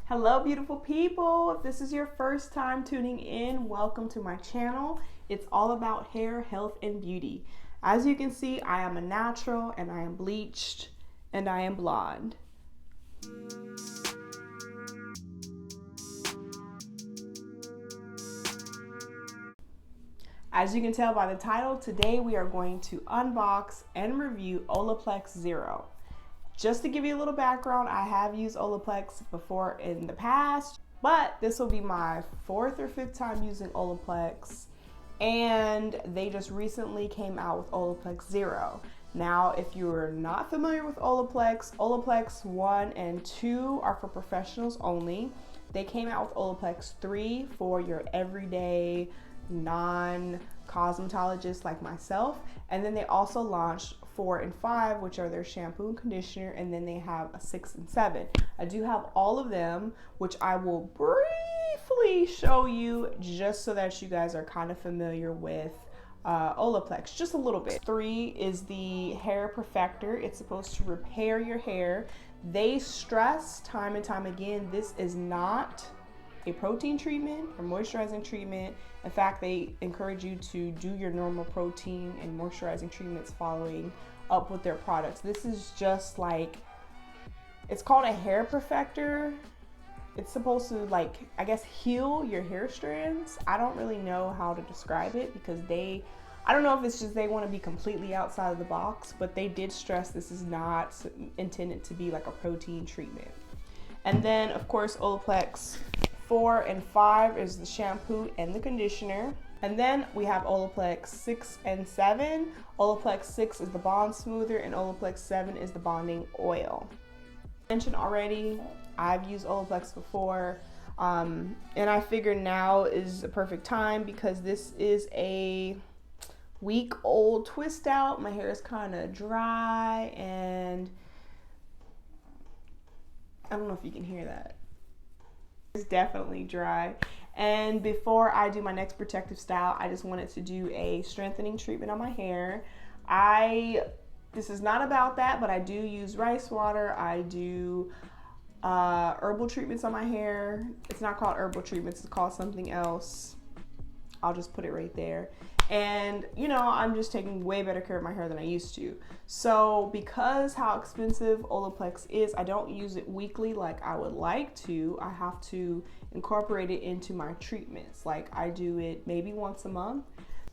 Hello beautiful people, if this is your first time tuning in, welcome to my channel. It's all about hair, health, and beauty. As you can see, I am a natural and I am bleached and I am blonde. As you can tell by the title, today we are going to unbox and review Olaplex Zero. Just to give you a little background, I have used Olaplex before in the past, but this will be my fourth or fifth time using Olaplex, and they just recently came out with Olaplex Zero. Now, if you're not familiar with Olaplex, Olaplex 1 and 2 are for professionals only. They came out with Olaplex 3 for your everyday non-cosmetologist like myself, and then they also launched 4 and 5, which are their shampoo and conditioner, and then they have a 6 and 7. I do have all of them, which I will briefly show you just so that you guys are kind of familiar with Olaplex, just a little bit. 3 is the hair perfector. It's supposed to repair your hair. They stress time and time again, this is not a protein treatment or moisturizing treatment. In fact, they encourage you to do your normal protein and moisturizing treatments following up with their products. This is just like, it's called a hair perfector. It's supposed to, like, I guess, heal your hair strands. I don't really know how to describe it because I don't know if it's just they want to be completely outside of the box, but they did stress this is not intended to be like a protein treatment. And then, of course, Olaplex 4 and 5 is the shampoo and the conditioner. And then we have Olaplex 6 and 7. Olaplex 6 is the bond smoother and Olaplex 7 is the bonding oil. I mentioned already, I've used Olaplex before, and I figured now is the perfect time because this is a week-old twist out. My hair is kind of dry and I don't know if you can hear that. It's definitely dry. And before I do my next protective style, I just wanted to do a strengthening treatment on my hair. This is not about that, but I do use rice water. I do herbal treatments on my hair. It's not called herbal treatments, it's called something else. I'll just put it right there. And you know, I'm just taking way better care of my hair than I used to. So because how expensive Olaplex is, I don't use it weekly like I would like to. I have to incorporate it into my treatments. Like I do it maybe once a month.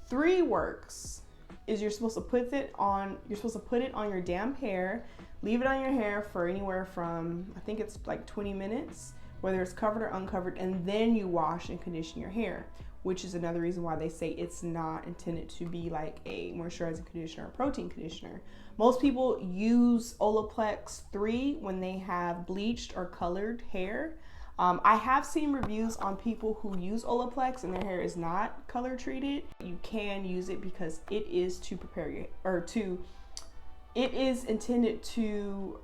3 works is you're supposed to put it on your damp hair, leave it on your hair for anywhere from, I think it's like 20 minutes, whether it's covered or uncovered, and then you wash and condition your hair, which is another reason why they say it's not intended to be like a moisturizing conditioner or protein conditioner. Most people use Olaplex 3 when they have bleached or colored hair. I have seen reviews on people who use Olaplex and their hair is not color treated. You can use it because it is to prepare your, it is intended to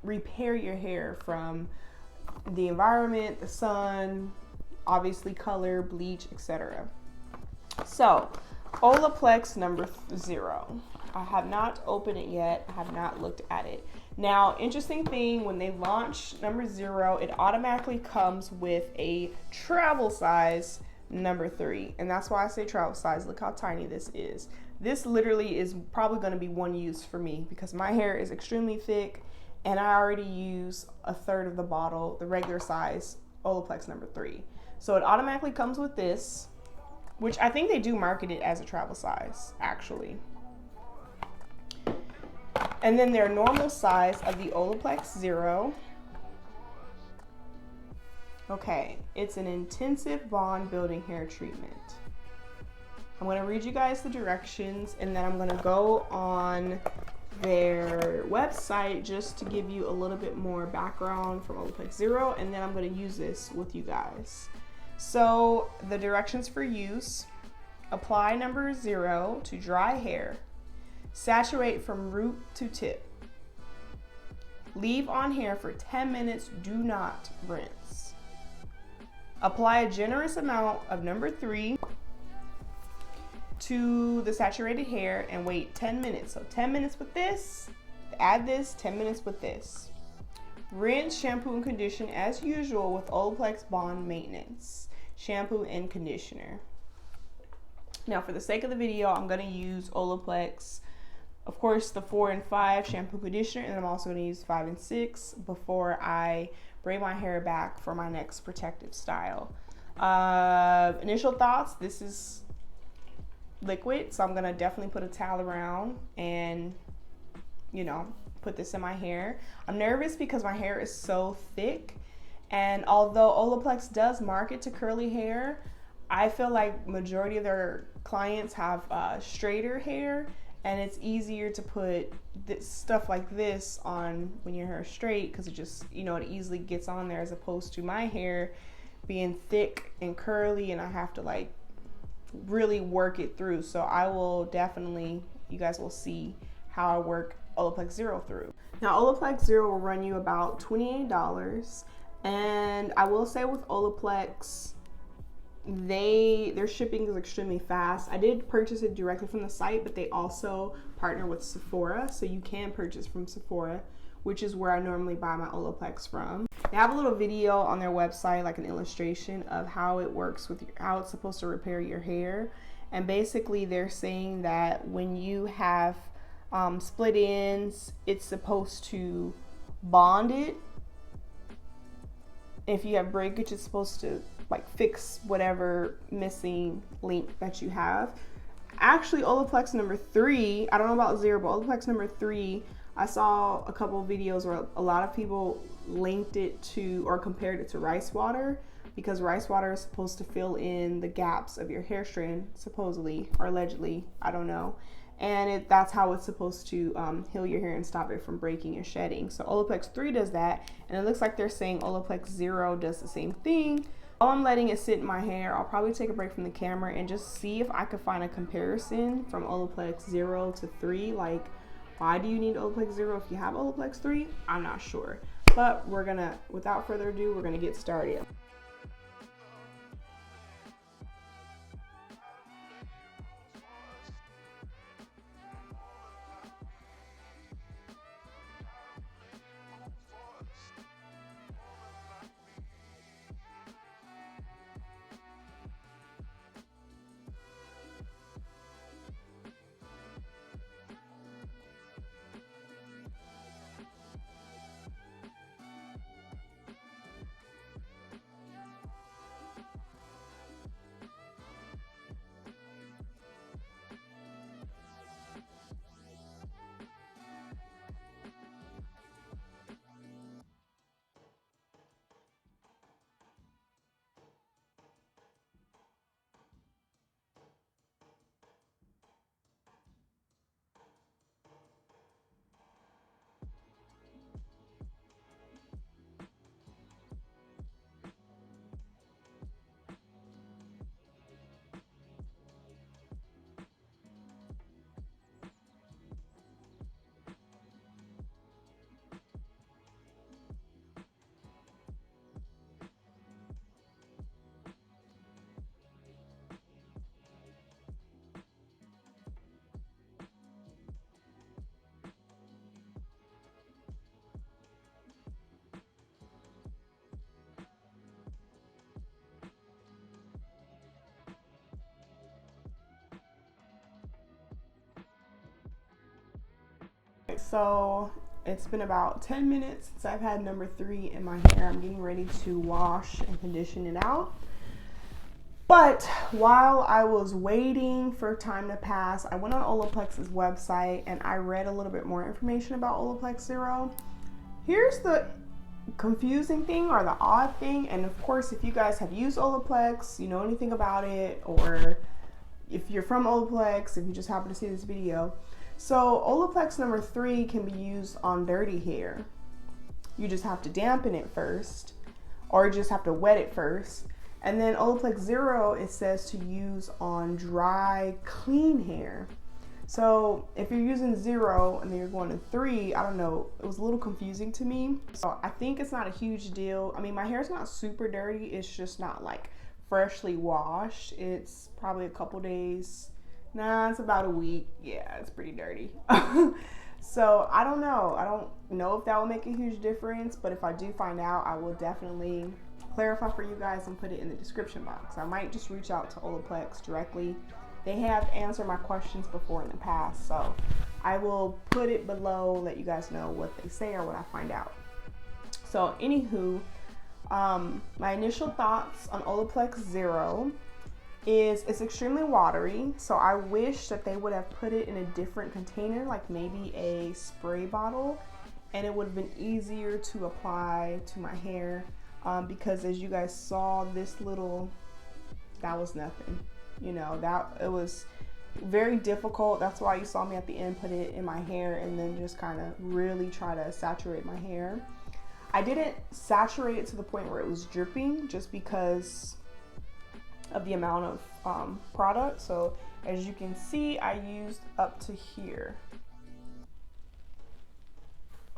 repair your hair from the environment, the sun, obviously color, bleach, etc. So, Olaplex number 0. I have not opened it yet. I have not looked at it. Now, interesting thing, when they launch number 0, it automatically comes with a travel size number 3. And that's why I say travel size. Look how tiny this is. This literally is probably going to be one use for me because my hair is extremely thick and I already use a third of the bottle, the regular size Olaplex number 3. So it automatically comes with this, which I think they do market it as a travel size, actually. And then their normal size of the Olaplex Zero. Okay, it's an intensive bond building hair treatment. I'm gonna read you guys the directions and then I'm gonna go on their website just to give you a little bit more background from Olaplex Zero, and then I'm gonna use this with you guys. So the directions for use: apply number 0 to dry hair, saturate from root to tip, leave on hair for 10 minutes, do not rinse, apply a generous amount of number 3 to the saturated hair and wait 10 minutes. So 10 minutes with this, add this, 10 minutes with this. Rinse, shampoo, and condition as usual with Olaplex Bond Maintenance shampoo and conditioner. Now, for the sake of the video, I'm going to use Olaplex, of course, the 4 and 5 shampoo conditioner, and I'm also going to use 5 and 6 before I braid my hair back for my next protective style. Initial thoughts, this is liquid, so I'm going to definitely put a towel around and, you know, put this in my hair. I'm nervous because my hair is so thick, and although Olaplex does market to curly hair, I feel like majority of their clients have straighter hair, and it's easier to put this stuff like this on when your hair is straight because it just, you know, it easily gets on there, as opposed to my hair being thick and curly and I have to like really work it through. So I will definitely, you guys will see how I work Olaplex Zero through. Now, Olaplex Zero will run you about $28, and I will say with Olaplex, their shipping is extremely fast. I did purchase it directly from the site, but they also partner with Sephora, so you can purchase from Sephora, which is where I normally buy my Olaplex from. They have a little video on their website, like an illustration of how it works with how it's supposed to repair your hair. And basically they're saying that when you have split ends, it's supposed to bond it. If you have breakage, it's supposed to like fix whatever missing link that you have. Actually, Olaplex number 3, I don't know about 0, but Olaplex number 3, I saw a couple of videos where a lot of people linked it to or compared it to rice water, because rice water is supposed to fill in the gaps of your hair strand, supposedly or allegedly, I don't know. And that's how it's supposed to heal your hair and stop it from breaking and shedding. So Olaplex 3 does that, and it looks like they're saying Olaplex 0 does the same thing. While I'm letting it sit in my hair, I'll probably take a break from the camera and just see if I could find a comparison from Olaplex 0 to 3. Like, why do you need Olaplex 0 if you have Olaplex 3? I'm not sure. But we're gonna, without further ado, we're gonna get started. So it's been about 10 minutes since I've had number 3 in my hair. I'm getting ready to wash and condition it out. But while I was waiting for time to pass, I went on Olaplex's website and I read a little bit more information about Olaplex Zero. Here's the confusing thing, or the odd thing, and of course if you guys have used Olaplex, you know anything about it, or if you're from Olaplex, if you just happen to see this video. So Olaplex number 3 can be used on dirty hair. You just have to dampen it first, or you just have to wet it first. And then Olaplex Zero, it says to use on dry, clean hair. So if you're using 0 and then you're going to 3, I don't know, it was a little confusing to me. So I think it's not a huge deal. I mean, my hair's not super dirty, it's just not like freshly washed. It's probably a couple days. Nah, it's about a week. Yeah, it's pretty dirty. So I don't know. I don't know if that will make a huge difference, but if I do find out, I will definitely clarify for you guys and put it in the description box. I might just reach out to Olaplex directly. They have answered my questions before in the past, so I will put it below, let you guys know what they say or what I find out. So anywho, my initial thoughts on Olaplex Zero is it's extremely watery, so I wish that they would have put it in a different container, like maybe a spray bottle, and it would have been easier to apply to my hair, because as you guys saw, this little, that was nothing, you know, that it was very difficult. That's why you saw me at the end put it in my hair and then just kind of really try to saturate my hair. I didn't saturate it to the point where it was dripping, just because of the amount of product. So as you can see, I used up to here.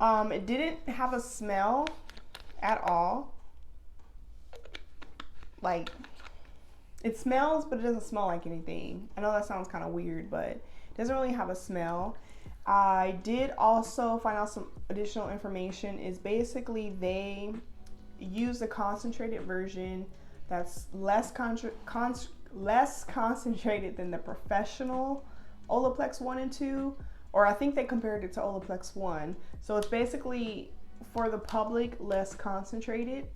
It didn't have a smell at all. Like, it smells, but it doesn't smell like anything. I know that sounds kind of weird, but it doesn't really have a smell. I did also find out some additional information. Is basically they use a concentrated version that's less concentrated than the professional Olaplex 1 and 2, or I think they compared it to Olaplex 1. So it's basically, for the public, less concentrated.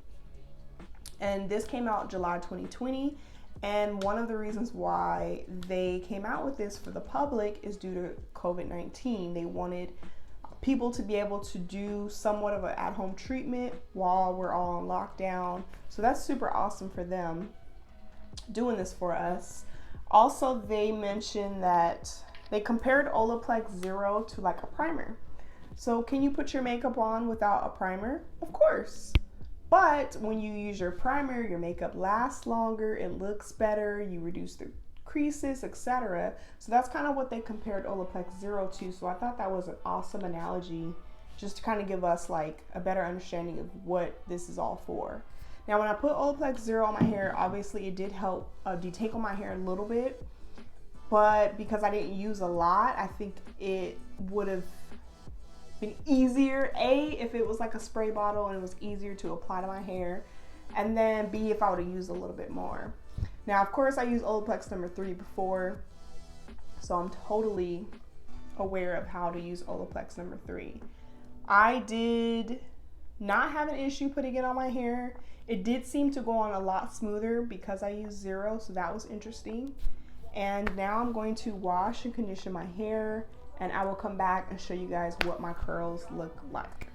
And this came out July 2020. And one of the reasons why they came out with this for the public is due to COVID-19. They wanted people to be able to do somewhat of an at-home treatment while we're all on lockdown. So that's super awesome for them doing this for us. Also, they mentioned that they compared Olaplex Zero to like a primer. So can you put your makeup on without a primer? Of course. But when you use your primer, your makeup lasts longer, it looks better, you reduce the creases, etc. So that's kind of what they compared Olaplex Zero to. So I thought that was an awesome analogy, just to kind of give us like a better understanding of what this is all for. Now, when I put Olaplex Zero on my hair, obviously it did help detangle my hair a little bit, but because I didn't use a lot, I think it would have been easier, A, if it was like a spray bottle and it was easier to apply to my hair, and then B, if I would have used a little bit more. Now, of course, I used Olaplex number 3 before, so I'm totally aware of how to use Olaplex number 3. I did not have an issue putting it on my hair. It did seem to go on a lot smoother because I used Zero, so that was interesting. And now I'm going to wash and condition my hair, and I will come back and show you guys what my curls look like.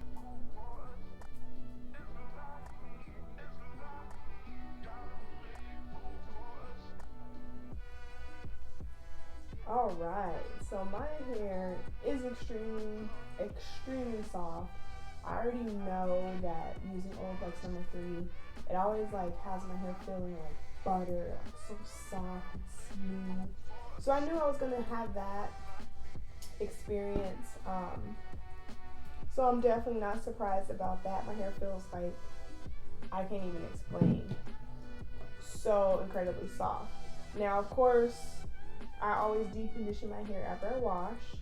All right, so my hair is extremely soft. I already know that using Olaplex number 3, it always like has my hair feeling like butter, like so soft and smooth. So I knew I was gonna have that experience. So I'm definitely not surprised about that. My hair feels like, I can't even explain, so incredibly soft. Now, of course, I always deep condition my hair after I wash,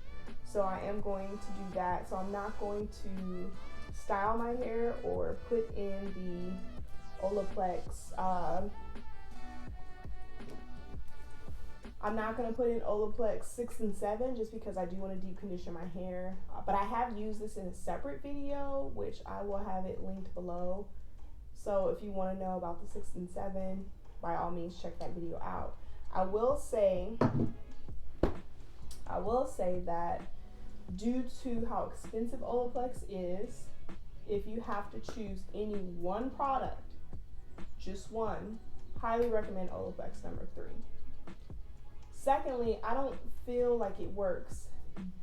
so I am going to do that. So I'm not going to style my hair or put in the Olaplex I'm not going to put in Olaplex 6 and 7 just because I do want to deep condition my hair. But I have used this in a separate video, which I will have it linked below. So if you want to know about the 6 and 7, by all means check that video out. I will say that due to how expensive Olaplex is, if you have to choose any one product, just one, highly recommend Olaplex number 3. Secondly, I don't feel like it works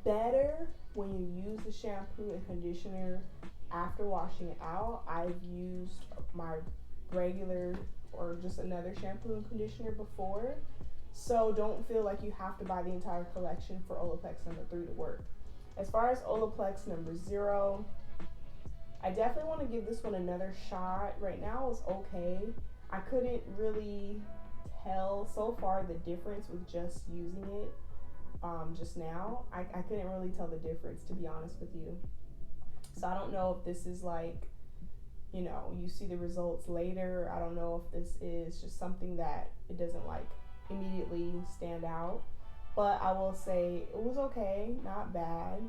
better when you use the shampoo and conditioner after washing it out. I've used my regular or just another shampoo and conditioner before, so don't feel like you have to buy the entire collection for Olaplex number 3 to work. As far as Olaplex number 0, I definitely want to give this one another shot. Right now it's okay. I couldn't really tell so far the difference with just using it. just now, I couldn't really tell the difference, to be honest with you. So I don't know if this is like, you know, you see the results later. I don't know if this is just something that it doesn't like immediately stand out. But I will say it was okay, not bad.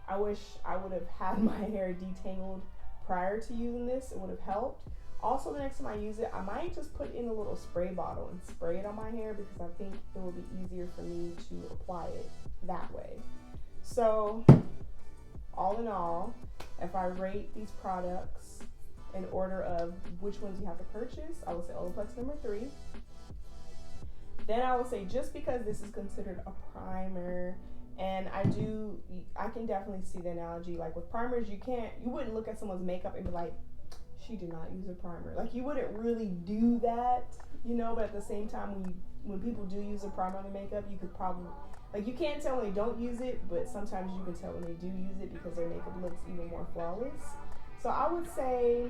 I wish I would have had my hair detangled prior to using this. It would have helped. Also, the next time I use it, I might just put in a little spray bottle and spray it on my hair because I think it will be easier for me to apply it that way. So, all in all, if I rate these products in order of which ones you have to purchase, I would say Olaplex number 3. Then I would say, just because this is considered a primer, and I can definitely see the analogy. Like with primers, you wouldn't look at someone's makeup and be like, she did not use a primer. Like you wouldn't really do that, you know, but at the same time, when people do use a primer on their makeup, you could probably, like you can't tell when they don't use it, but sometimes you can tell when they do use it because their makeup looks even more flawless. So I would say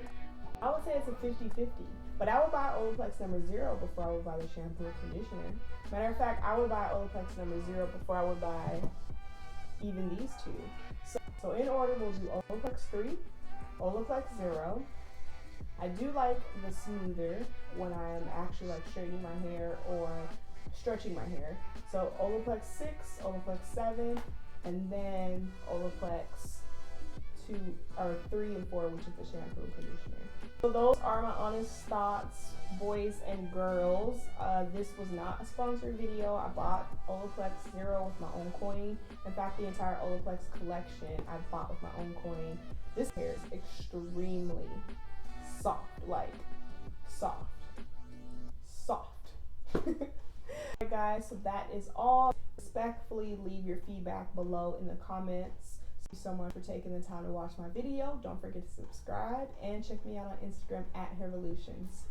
it's a 50-50. But I would buy Olaplex number 0 before I would buy the shampoo and conditioner. Matter of fact, I would buy Olaplex number 0 before I would buy even these two. So in order, we'll do Olaplex 3, Olaplex 0. I do like the smoother when I'm actually like straightening my hair or stretching my hair. So Olaplex 6, Olaplex 7, and then Olaplex 3 and 4, which is the shampoo and conditioner. So those are my honest thoughts, boys and girls. This was not a sponsored video. I bought Olaplex 0 with my own coin. In fact, the entire Olaplex collection I bought with my own coin. This hair is extremely soft, like soft. Alright guys, so that is all. Respectfully leave your feedback below in the comments. Thank you so much for taking the time to watch my video. Don't forget to subscribe and check me out on Instagram at hairvolutions.